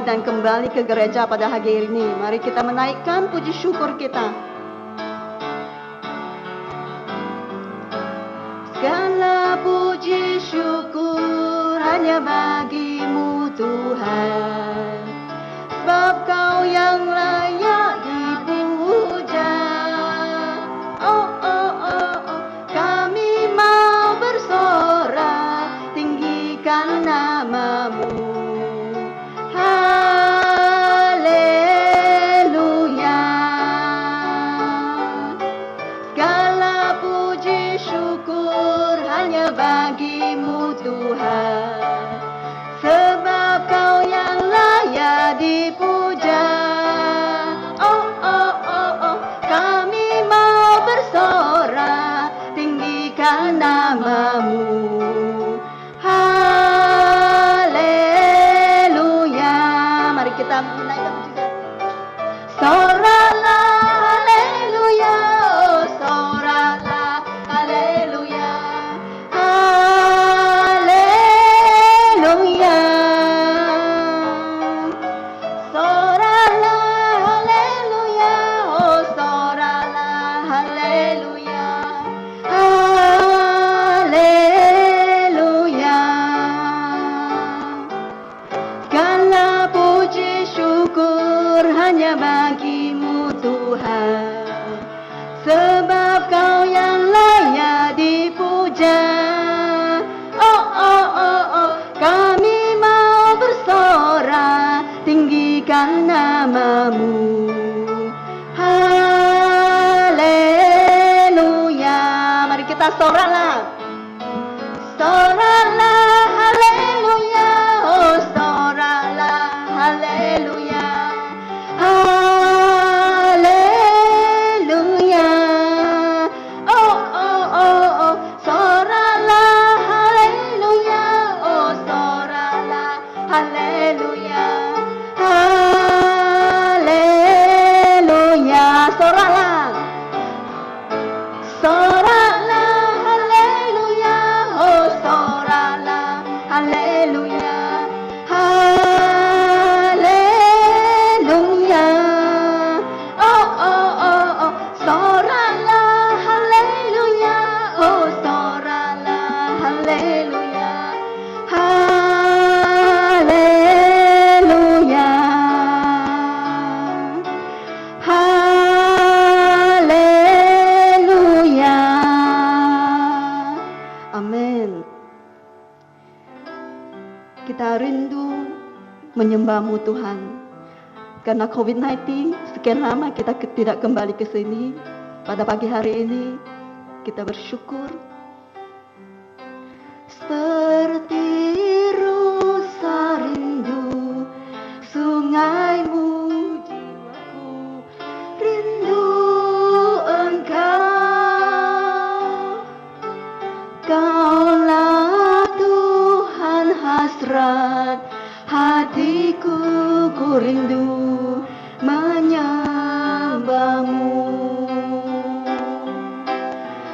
dan kembali ke gereja pada hari ini. Mari kita menaikkan puji syukur kita. Segala puji syukur hanya bagimu Tuhan, sebab Kau yang layak dipuja. Oh, oh, oh, oh. Kami mau bersorak, tinggikan namamu. Haleluya. Segala puji syukur hanya bagimu Tuhan, sebab Kau yang layak dipuja. Oh, oh, oh, oh. Kami mau bersorak, tinggikan namamu. Haleluya. Mari kita menaikkan juga. Soraklah haleluya, oh soraklah haleluya. Haleluya. Soraklah haleluya, oh soraklah haleluya. Haleluya. Segala puji syukur hanya bagimu Tuhan, sebab Kau yang layak dipuja. Oh, oh, oh, oh. Kami mau bersorak, tinggikan namamu. Haleluya. Mari kita soraklah. Soraklah haleluya, oh soraklah haleluya. Haleluya. Oh, oh, oh, oh. Soraklah haleluya, oh soraklah haleluya. Haleluya. Soraklah. Soraklah haleluya, oh soraklah haleluya. Haleluya. Oh, oh, oh, oh. Soraklah haleluya, oh soraklah haleluya. Haleluya. Haleluya. Amin. Kita rindu menyembah-Mu Tuhan. Karena COVID-19 sekian lama kita tidak kembali ke sini. Pada pagi hari ini kita bersyukur. Seperti rusa rindu sungaimu, jiwaku rindu Engkau. Kaulah Tuhan hasrat hatiku, ku rindu menyembah-Mu.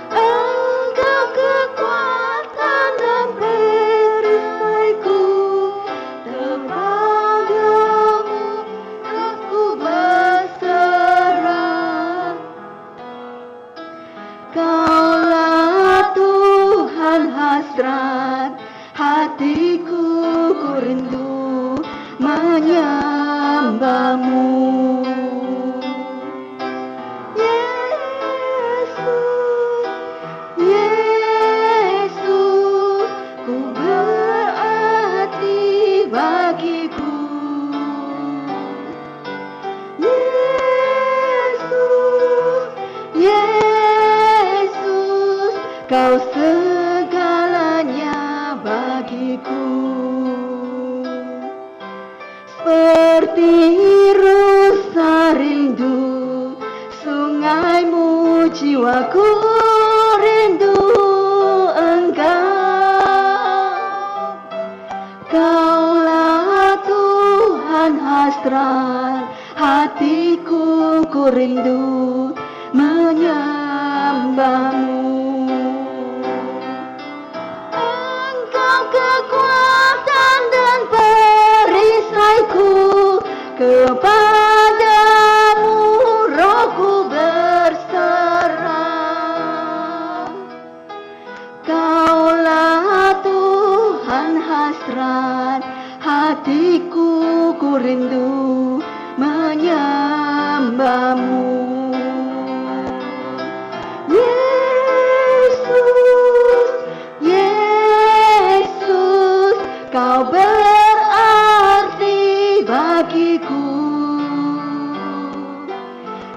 Engkau kekuatan dan perisaiku, kepadamu aku berserah. Kaulah Tuhan hasrat hatiku, ku rindu menyembah-Mu. Yesus, Yesus, ku berarti bagiku. Yesus, Yesus, Kau segalanya bagiku. Seperti rusa rindu sungaimu, jiwaku rindu Engkau. Kaulah Tuhan hasrat hatiku, ku rindu menyembah-Mu. Engkau kekuatan dan perisaiku, menyembahmu. Yesus, Yesus, kau berarti bagiku.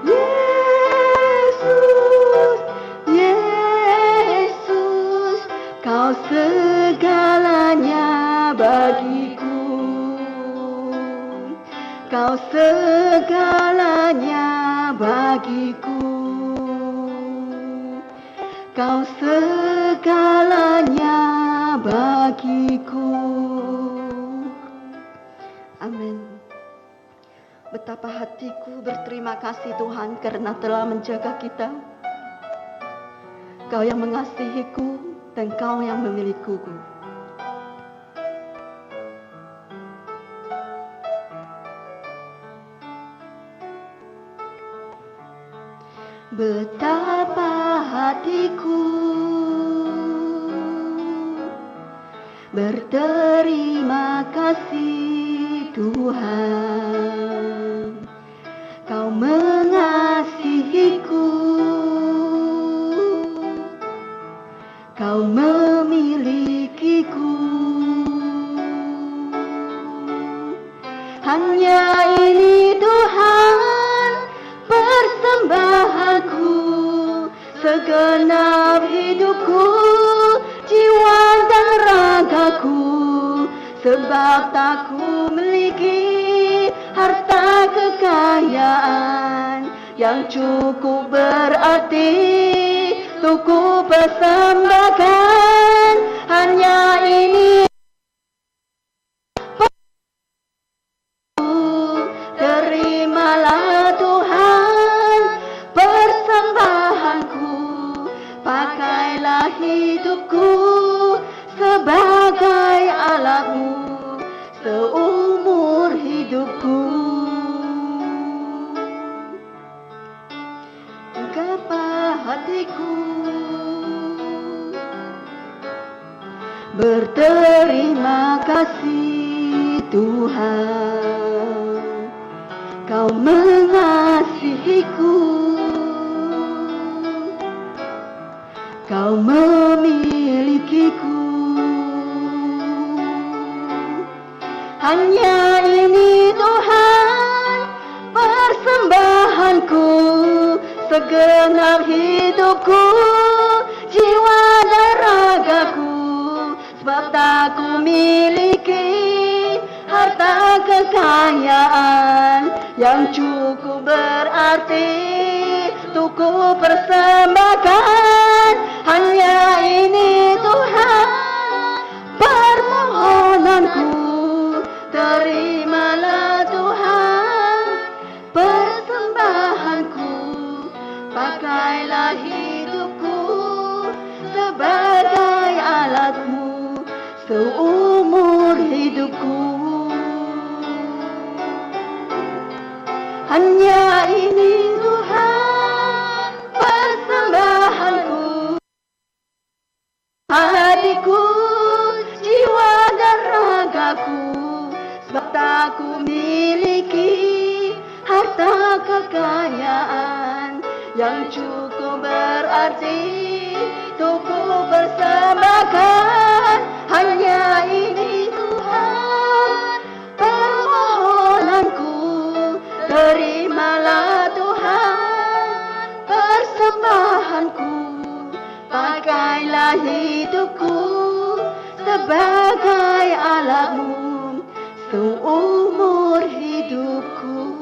Yesus, Yesus, kau segalanya bagiku. Kau segalanya bagiku. Kau segalanya bagiku. Amin. Betapa hatiku berterima kasih Tuhan karena telah menjaga kita. Kau yang mengasihiku dan Kau yang memilikiku. Betapa hatiku berterima kasih Tuhan, Kau mengasihiku, Kau memilikiku. Hanya ini Tuhan persembahanku, segenap hidupku, jiwa dan ragaku, sebab tak ku miliki harta kekayaan yang cukup berarti untuk ku persembahkan. Hanya ini terimalah Tuhan persembahanku, pakailah hidupku sebagai alatmu seumur hidupku. Betapa hatiku berterima kasih Tuhan, Kau mengasihiku, Kau memilikiku. Hanya ini Tuhan persembahanku, segenap hidupku, jiwa dan ragaku, sebab tak ku miliki harta kekayaan yang cukup berarti untuk ku persembahkan. Hanya ini Tuhan permohonanku, terimalah Tuhan persembahanku, pakailah hidupku sebagai alatmu seumur hidupku. Hanya ini Tuhan persembahanku, hatiku, jiwa dan ragaku, sebab tak ku miliki harta kekayaan yang cukup berarti untuk ku persembahkan. Hanya ini Tuhan permohonanku, terimalah Tuhan persembahanku, pakailah hidupku sebagai alatmu seumur hidupku.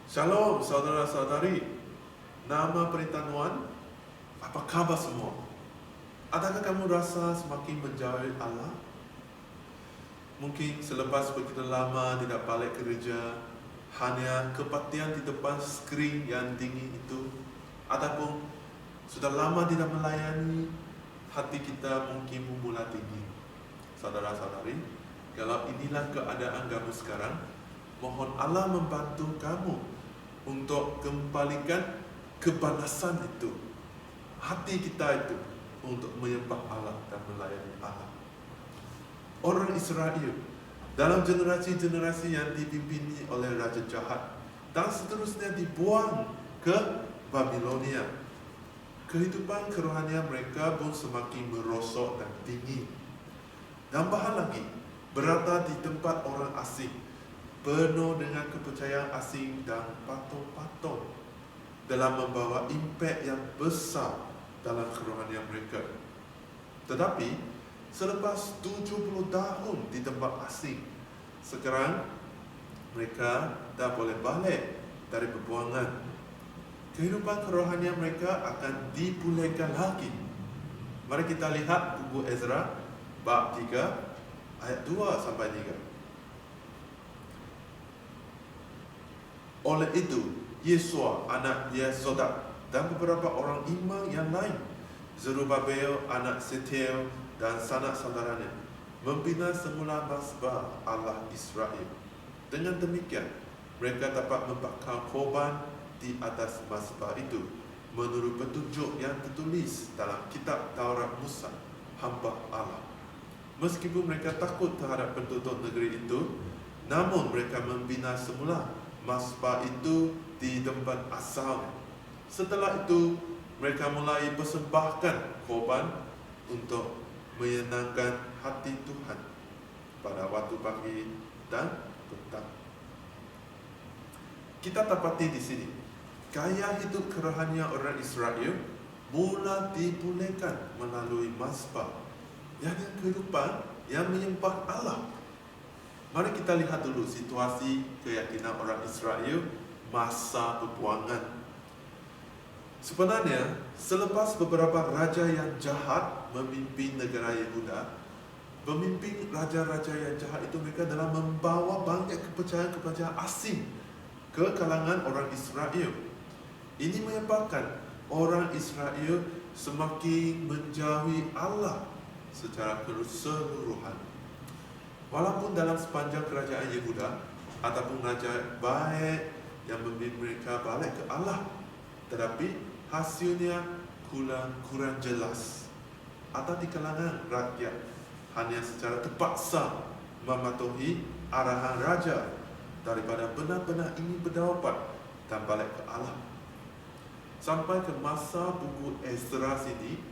Shalom saudara-saudari, nama perintah Tuhan, apa kabar semua? Adakah kamu rasa semakin menjauhi Allah? Mungkin selepas begitu lama tidak balik kerja, hanya kepatihan di depan skrin yang tinggi itu, ataupun sudah lama tidak melayani, hati kita mungkin memula tinggi. Saudara-saudari, kalau inilah keadaan kamu sekarang, mohon Allah membantu kamu untuk kembalikan kepanasan itu, hati kita itu, untuk menyembah Allah dan melayani Allah. Orang Israel dalam generasi-generasi yang dipimpini oleh raja jahat dan seterusnya dibuang ke Babilonia. Kehidupan kerohanian mereka pun semakin merosot dan dingin. Dan bahkan lagi, berada di tempat orang asing, penuh dengan kepercayaan asing dan patung-patung dalam membawa impak yang besar dalam kerohanian mereka. Tetapi selepas 70 tahun di tempat asing, sekarang mereka dah boleh balik dari pebuangan. Kehidupan kerohanian mereka akan dipulihkan lagi. Mari kita lihat buku Ezra bab 3 ayat 2 sampai 3. Oleh itu, Yesua anak Yesodak dan beberapa orang imam yang lain, Zerubabel anak Setel dan sanak saudaranya, membina semula mazbah Allah Israel. Dengan demikian, mereka dapat membakar korban di atas mazbah itu menurut petunjuk yang tertulis dalam kitab Taurat Musa, hamba Allah. Meskipun mereka takut terhadap penduduk negeri itu, namun mereka membina semula mazbah itu di tempat asalnya. Setelah itu, mereka mulai persembahkan korban untuk menyenangkan hati Tuhan pada waktu pagi dan petang. Kita dapati di sini, gaya hidup kerohanian orang Israel mula dipulihkan melalui mazbah, yakni kehidupan yang menyembah Allah. Mari kita lihat dulu situasi keyakinan orang Israel masa pebuangan. Sebenarnya, selepas beberapa raja yang jahat memimpin negara Yehuda, pemimpin raja-raja yang jahat itu mereka dalam membawa banyak kepercayaan-kepercayaan asing ke kalangan orang Israel. Ini menyebabkan orang Israel semakin menjauhi Allah secara keseluruhan. Walaupun dalam sepanjang kerajaan Yehuda ataupun raja baik yang membimbing mereka balik ke Allah, tetapi hasilnya kurang jelas. Atau di kalangan rakyat hanya secara terpaksa mematuhi arahan raja daripada benar-benar ingin bertaubat dan balik ke Allah. Sampai ke masa buku Ezra sini,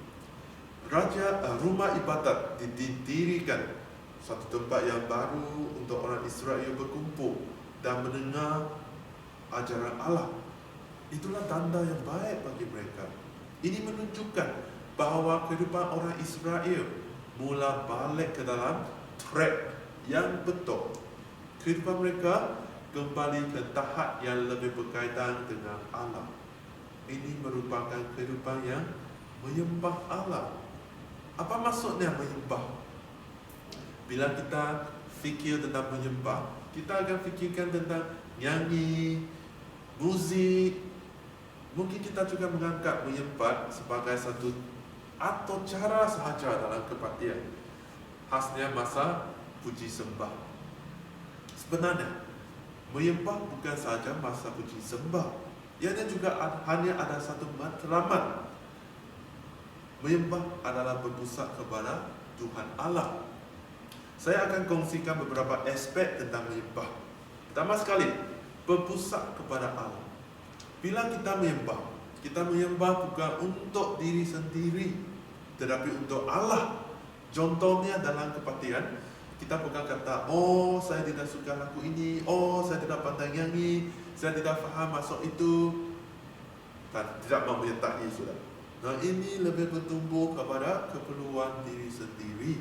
rumah ibadat didirikan, satu tempat yang baru untuk orang Israel berkumpul dan mendengar ajaran Allah. Itulah tanda yang baik bagi mereka. Ini menunjukkan bahawa kehidupan orang Israel mula balik ke dalam track yang betul. Kehidupan mereka kembali ke tahap yang lebih berkaitan dengan Allah. Ini merupakan kehidupan yang menyembah Allah. Apa maksudnya menyembah? Bila kita fikir tentang menyembah, kita akan fikirkan tentang nyanyi, muzik. Mungkin kita juga mengangkat menyembah sebagai satu atau cara sahaja dalam kebaktian, khasnya masa puji sembah. Sebenarnya, menyembah bukan sahaja masa puji sembah, ianya juga hanya ada satu matlamat. Menyembah adalah berpusat kepada Tuhan Allah. Saya akan kongsikan beberapa aspek tentang menyembah. Pertama sekali, berpusat kepada Allah. Bila kita menyembah bukan untuk diri sendiri, tetapi untuk Allah. Contohnya dalam kebaktian, kita bukan kata, oh saya tidak suka lagu ini, oh saya tidak pandai nyanyi, saya tidak faham maksud itu, dan tidak mau menyertai sudah. Nah, ini lebih bertumbuh kepada keperluan diri sendiri.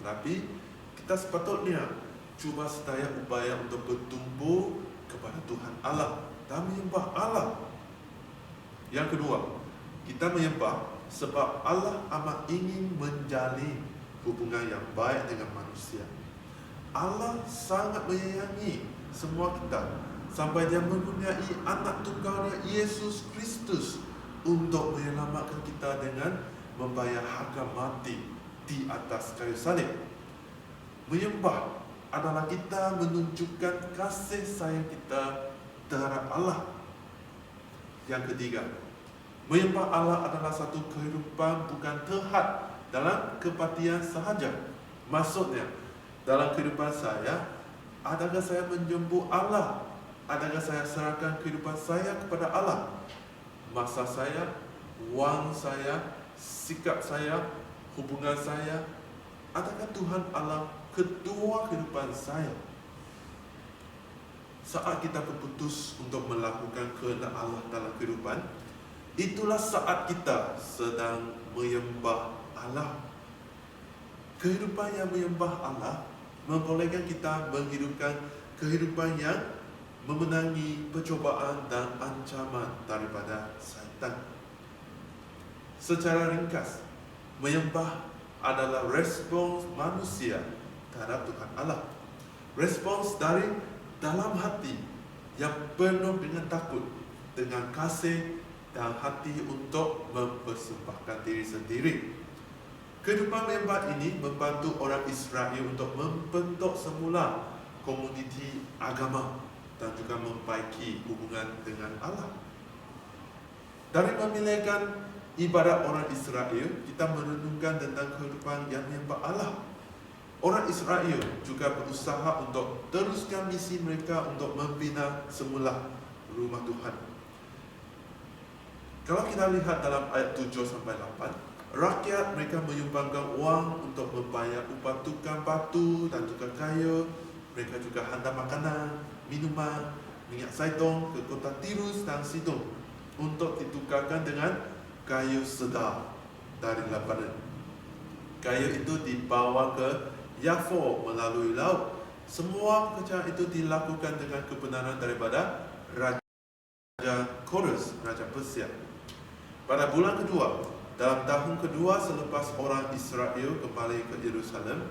Tetapi kita sepatutnya cuba sedaya upaya untuk bertumbuh kepada Tuhan Allah dan menyembah Allah. Yang kedua, kita menyembah sebab Allah amat ingin menjalin hubungan yang baik dengan manusia. Allah sangat menyayangi semua kita sampai Dia mengaruniai anak tunggalnya Yesus Kristus untuk menyelamatkan kita dengan membayar harga mati di atas kayu salib. Menyembah adalah kita menunjukkan kasih sayang kita terhadap Allah. Yang ketiga, menyembah Allah adalah satu kehidupan bukan terhad dalam kebaktian sahaja. Maksudnya, dalam kehidupan saya, Adakah saya menyembah Allah? Adakah saya serahkan kehidupan saya kepada Allah? Masa saya, wang saya, sikap saya, hubungan saya, adakah Tuhan Allah ketua kehidupan saya? Saat kita berputus untuk melakukan kehendak Allah dalam kehidupan, itulah saat kita sedang menyembah Allah. Kehidupan yang menyembah Allah membolehkan kita menghidupkan kehidupan yang memenangi percobaan dan ancaman daripada syaitan. Secara ringkas, menyembah adalah respons manusia terhadap Tuhan Allah. Respons dari dalam hati yang penuh dengan takut, dengan kasih dan hati untuk mempersembahkan diri sendiri. Kehidupan menyembah ini membantu orang Israel untuk membentuk semula komuniti agama dan juga memperbaiki hubungan dengan Allah. Dari memilihkan ibadat orang Israel, kita merenungkan tentang kehidupan yang menyembah Allah. Orang Israel juga berusaha untuk teruskan misi mereka untuk membina semula rumah Tuhan. Kalau kita lihat dalam ayat 7-8, rakyat mereka menyumbangkan wang untuk membayar upah tukang batu dan tukang kayu. Mereka juga hantar makanan, minuman, minyak zaitun ke kota Tirus dan Sidon untuk ditukarkan dengan kayu sedar dari Lebanon. Kayu itu dibawa ke Yafo melalui laut. Semua pekerjaan itu dilakukan dengan kebenaran daripada Raja Koresh, Raja Persia. Pada bulan kedua, dalam tahun kedua selepas orang Israel kembali ke Yerusalem,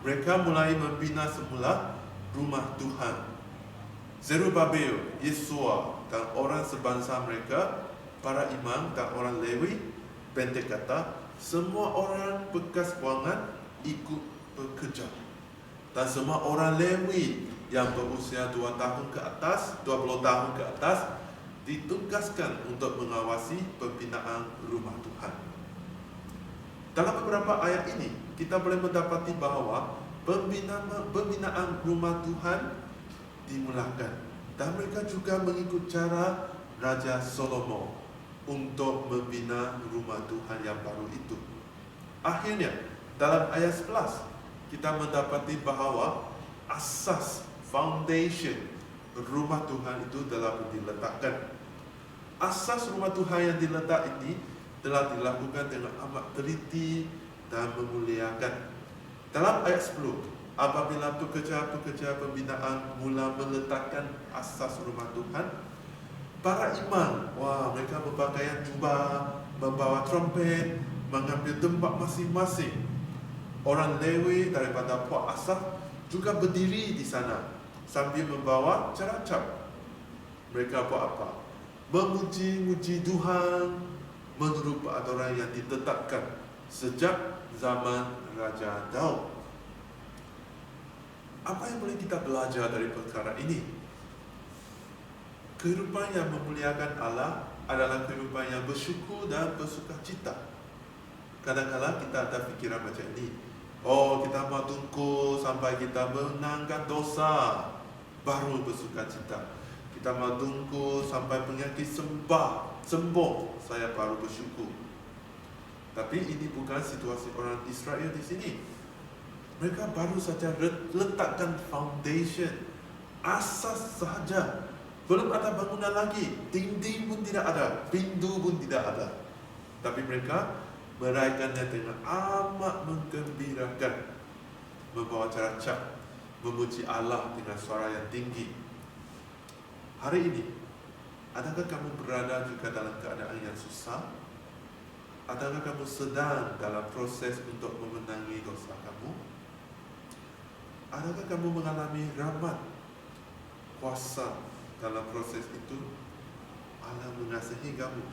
mereka mulai membina semula rumah Tuhan. Zerubabel, Yesua dan orang sebangsa mereka, para imam dan orang Lewi, pendek kata, semua orang bekas buangan ikut bekerja. Dan semua orang Lewi yang berusia 20 tahun ke atas ditugaskan untuk mengawasi pembinaan rumah Tuhan. Dalam beberapa ayat ini, kita boleh mendapati bahawa pembinaan rumah Tuhan dimulakan, dan mereka juga mengikut cara Raja Salomo untuk membina rumah Tuhan yang baru itu. Akhirnya, dalam ayat 11, kita mendapati bahawa asas, foundation rumah Tuhan itu telah diletakkan. Asas rumah Tuhan yang diletak ini telah dilakukan dengan amat teliti dan memuliakan. Dalam ayat 10, apabila pekerja-pekerja pembinaan mula meletakkan asas rumah Tuhan, para imam, mereka berpakaian jubah, membawa trompet, mengambil tempat masing-masing. Orang Lewi daripada puak asas juga berdiri di sana sambil membawa caracap. Mereka buat apa? Memuji-muji Tuhan menurut peraturan yang ditetapkan sejak zaman Raja Daud. Apa yang boleh kita belajar dari perkara ini? Kehidupan yang memuliakan Allah adalah kehidupan yang bersyukur dan bersukacita. Kadang-kadang kita ada fikiran macam ini. Kita mahu tunggu sampai kita menangkan dosa baru bersukacita. Kita mahu tunggu sampai penyakit sembuh, saya baru bersyukur. Tapi ini bukan situasi orang Israel di sini. Mereka baru saja letakkan foundation, asas sahaja. Belum ada bangunan lagi, dinding pun tidak ada, pintu pun tidak ada. Tapi mereka meraihkannya dengan amat menggembirakan, membawa caracap, memuji Allah dengan suara yang tinggi. Hari ini, adakah kamu berada juga dalam keadaan yang susah? Adakah kamu sedang dalam proses untuk memenangi dosa kamu? Adakah kamu mengalami rahmat, kuasa dalam proses itu? Allah mengasihi kamu,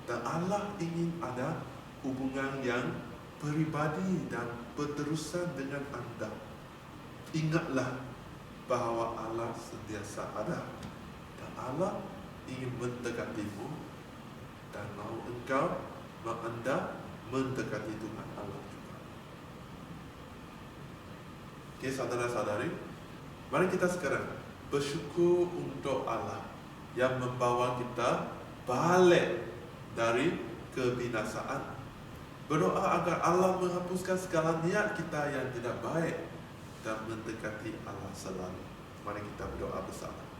dan Allah ingin ada hubungan yang peribadi dan berterusan dengan anda. Ingatlah bahawa Allah sentiasa ada, dan Allah ingin mendekatimu, dan mahu anda mendekati Tuhan Allah juga. Saudara-saudari, Mari kita sekarang bersyukur untuk Allah yang membawa kita balik dari kebinasaan. Berdoa agar Allah menghapuskan segala niat kita yang tidak baik dan mendekati Allah selalu. Mari kita berdoa bersama.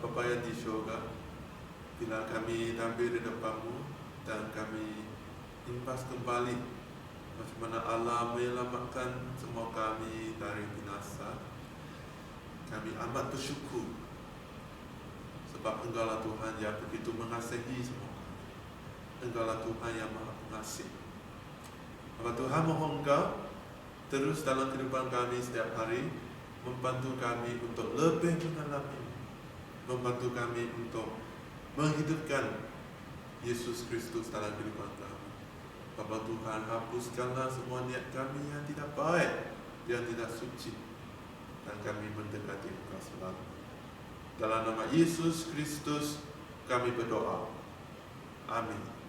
Bapa yang di syurga, bila kami tampil di depan-Mu dan kami impas kembali macam mana Allah menyelamatkan semua kami dari binasa, kami amat bersyukur sebab Engkaulah Tuhan yang begitu mengasihi semua kami. Engkaulah Tuhan yang Maha Pengasih. Bapa Tuhan, mohon Engkau terus dalam kehidupan kami setiap hari membantu kami untuk lebih mengalami, membantu kami untuk menghidupkan Yesus Kristus dalam kehidupan kami. Bapa Tuhan, hapuskanlah semua niat kami yang tidak baik, yang tidak suci, dan kami mendekati Engkau selalu. Dalam nama Yesus Kristus kami berdoa. Amin.